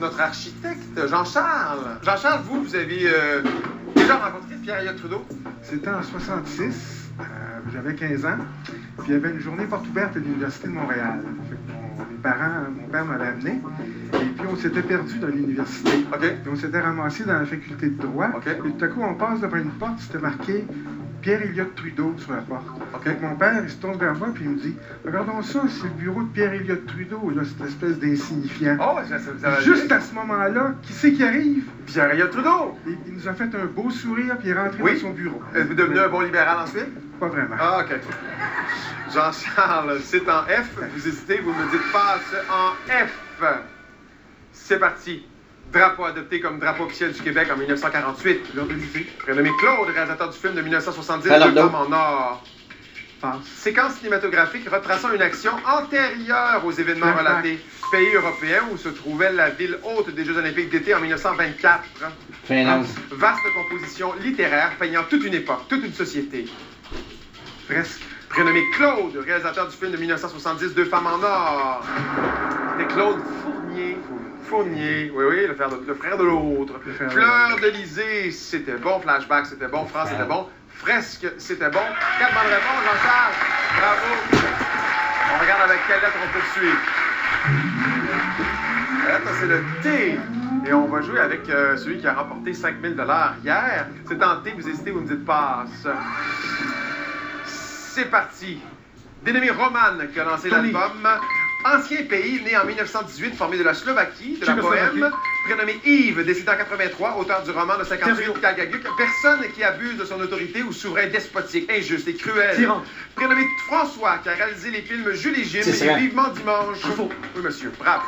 notre architecte, Jean-Charles. Jean-Charles, vous avez déjà rencontré Pierre-Elliott Trudeau? C'était en 66, j'avais 15 ans, puis il y avait une journée porte ouverte à l'Université de Montréal. Fait que mes parents, mon père m'avait amené, et puis on s'était perdu dans l'université. OK. Puis on s'était ramassé dans la faculté de droit, OK. et tout à coup on passe devant une porte, c'était marqué Pierre-Elliott Trudeau sur la porte. OK. Donc mon père, il se tourne vers moi, puis il me dit « Regardons ça, c'est le bureau de Pierre-Elliott Trudeau, là, cette espèce d'insignifiant. Oh, vous avez... Juste à ce moment-là, qui c'est qui arrive? Pierre-Elliott Trudeau! Et il nous a fait un beau sourire, puis il est rentré Oui. dans son bureau. Êtes-vous devenu un bon libéral ensuite? Pas vraiment. Ah, OK. Jean-Charles, c'est en F. Vous hésitez, vous me dites passe en F. C'est parti. Drapeau adopté comme drapeau officiel du Québec en 1948. Prénommé Claude, réalisateur du film de 1970, Deux femmes en or. Passe. Séquence cinématographique retraçant une action antérieure aux événements relatés. Pays européen où se trouvait la ville hôte des Jeux olympiques d'été en 1924. Finlande. Vaste composition littéraire peignant toute une époque, toute une société. Presque. Prénommé Claude, réalisateur du film de 1970, Deux femmes en or. C'était Claude Fournier. Fournier, oui, le frère de l'autre. Fleur de Lysée, c'était bon. Flashback, c'était bon. France, c'était bon. Fresque, c'était bon. 4 bonnes réponses, Jean-Charles. Bravo. On regarde avec quelle lettre on poursuit. La lettre, c'est le T. Et on va jouer avec celui qui a remporté 5 000 $ hier. C'est en T, vous hésitez, vous me dites passe. C'est parti. Dénommé Roman, qui a lancé l'album. Ancien pays, né en 1918, formé de la Slovaquie, de la Bohème. Prénommé Yves, décédé en 83, auteur du roman de 58, Kalgaguk. Personne qui abuse de son autorité ou souverain despotique, injuste et cruel. Tyran. Prénommé François, qui a réalisé les films Jules et Jim et Vivement Dimanche. Oui, monsieur, bravo.